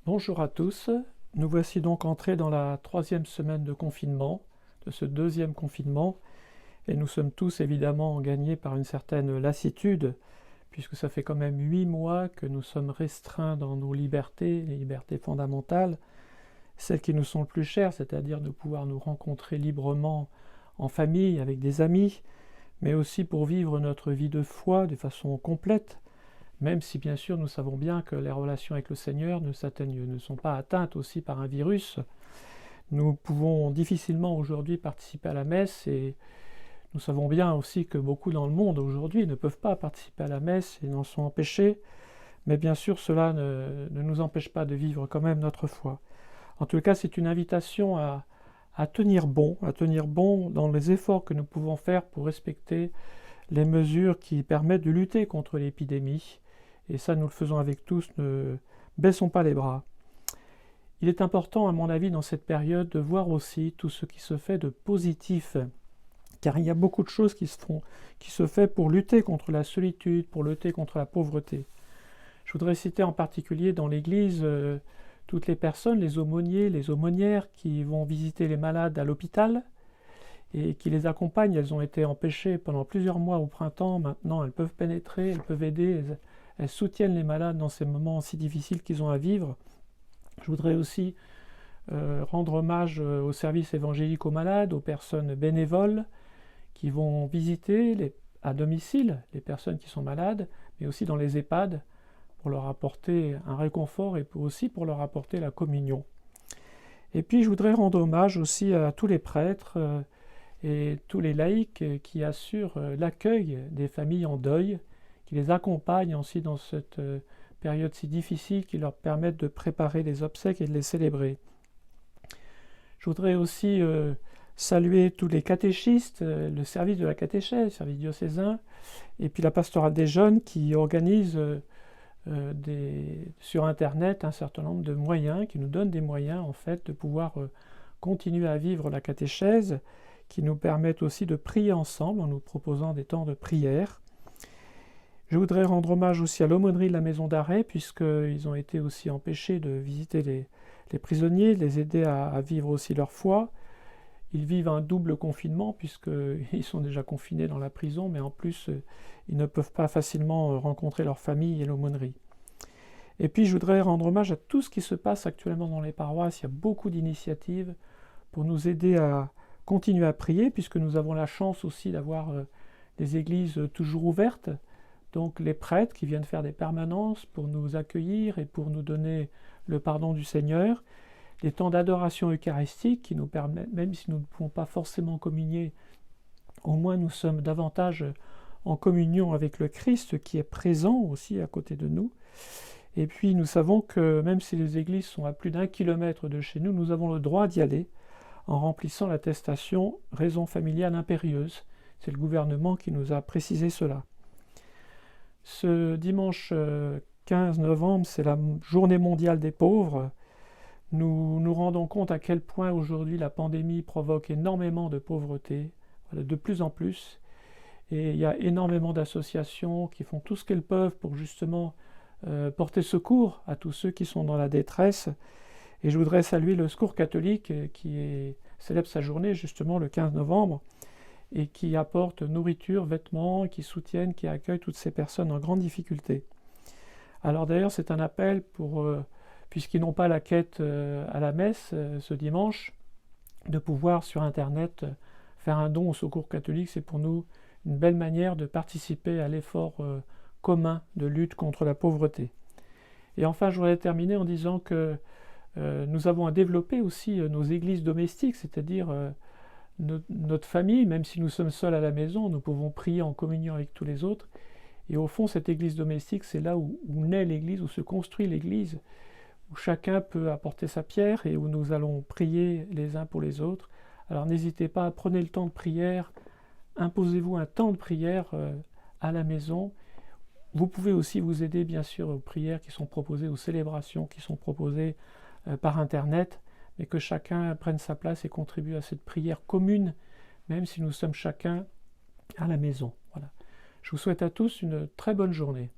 Bonjour à tous, nous voici donc entrés dans la troisième semaine de confinement, de ce deuxième confinement, et nous sommes tous évidemment gagnés par une certaine lassitude, puisque ça fait quand même 8 mois que nous sommes restreints dans nos libertés, les libertés fondamentales, celles qui nous sont le plus chères, c'est-à-dire de pouvoir nous rencontrer librement en famille, avec des amis, mais aussi pour vivre notre vie de foi de façon complète, même si bien sûr nous savons bien que les relations avec le Seigneur ne sont pas atteintes aussi par un virus. Nous pouvons difficilement aujourd'hui participer à la messe et nous savons bien aussi que beaucoup dans le monde aujourd'hui ne peuvent pas participer à la messe et n'en sont empêchés, mais bien sûr cela ne nous empêche pas de vivre quand même notre foi. En tout cas, c'est une invitation à tenir bon dans les efforts que nous pouvons faire pour respecter les mesures qui permettent de lutter contre l'épidémie. Et ça, nous le faisons avec tous, ne baissons pas les bras. Il est important, à mon avis, dans cette période, de voir aussi tout ce qui se fait de positif, car il y a beaucoup de choses qui se fait pour lutter contre la solitude, pour lutter contre la pauvreté. Je voudrais citer en particulier dans l'Église toutes les personnes, les aumôniers, les aumônières qui vont visiter les malades à l'hôpital et qui les accompagnent. Elles ont été empêchées pendant plusieurs mois au printemps, maintenant elles peuvent pénétrer, elles peuvent aider, elles soutiennent les malades dans ces moments si difficiles qu'ils ont à vivre. Je voudrais aussi rendre hommage aux services évangéliques aux malades, aux personnes bénévoles qui vont visiter à domicile les personnes qui sont malades, mais aussi dans les EHPAD pour leur apporter un réconfort et aussi pour leur apporter la communion. Et puis je voudrais rendre hommage aussi à tous les prêtres et tous les laïcs qui assurent l'accueil des familles en deuil, qui les accompagnent aussi dans cette période si difficile, qui leur permettent de préparer les obsèques et de les célébrer. Je voudrais aussi saluer tous les catéchistes, le service de la catéchèse, le service diocésain, et puis la pastorale des jeunes qui organise sur Internet un certain nombre de moyens, qui nous donnent des moyens en fait de pouvoir continuer à vivre la catéchèse, qui nous permettent aussi de prier ensemble en nous proposant des temps de prière. Je voudrais rendre hommage aussi à l'aumônerie de la maison d'arrêt, puisqu'ils ont été aussi empêchés de visiter les prisonniers, de les aider à vivre aussi leur foi. Ils vivent un double confinement, puisqu'ils sont déjà confinés dans la prison, mais en plus, ils ne peuvent pas facilement rencontrer leur famille et l'aumônerie. Et puis, je voudrais rendre hommage à tout ce qui se passe actuellement dans les paroisses. Il y a beaucoup d'initiatives pour nous aider à continuer à prier, puisque nous avons la chance aussi d'avoir des églises toujours ouvertes. Donc les prêtres qui viennent faire des permanences pour nous accueillir et pour nous donner le pardon du Seigneur, des temps d'adoration eucharistique qui nous permettent, même si nous ne pouvons pas forcément communier, au moins nous sommes davantage en communion avec le Christ qui est présent aussi à côté de nous. Et puis nous savons que même si les églises sont à plus d'1 kilomètre de chez nous, nous avons le droit d'y aller en remplissant l'attestation raison familiale impérieuse. C'est le gouvernement qui nous a précisé cela. Ce dimanche 15 novembre, c'est la journée mondiale des pauvres. Nous nous rendons compte à quel point aujourd'hui la pandémie provoque énormément de pauvreté, de plus en plus. Et il y a énormément d'associations qui font tout ce qu'elles peuvent pour justement porter secours à tous ceux qui sont dans la détresse. Et je voudrais saluer le Secours catholique qui célèbre sa journée justement le 15 novembre et qui apporte nourriture, vêtements, qui soutiennent, qui accueillent toutes ces personnes en grande difficulté. Alors d'ailleurs, c'est un appel puisqu'ils n'ont pas la quête à la messe ce dimanche, de pouvoir sur Internet faire un don au Secours catholique. C'est pour nous une belle manière de participer à l'effort commun de lutte contre la pauvreté. Et enfin, je voudrais terminer en disant que nous avons à développer aussi nos églises domestiques, c'est-à-dire notre famille. Même si nous sommes seuls à la maison, nous pouvons prier en communion avec tous les autres. Et au fond, cette église domestique, c'est là où naît l'église, où se construit l'église, où chacun peut apporter sa pierre et où nous allons prier les uns pour les autres. Alors n'hésitez pas, prenez le temps de prière, imposez-vous un temps de prière à la maison. Vous pouvez aussi vous aider bien sûr aux prières qui sont proposées, aux célébrations qui sont proposées par Internet, mais que chacun prenne sa place et contribue à cette prière commune, même si nous sommes chacun à la maison. Voilà. Je vous souhaite à tous une très bonne journée.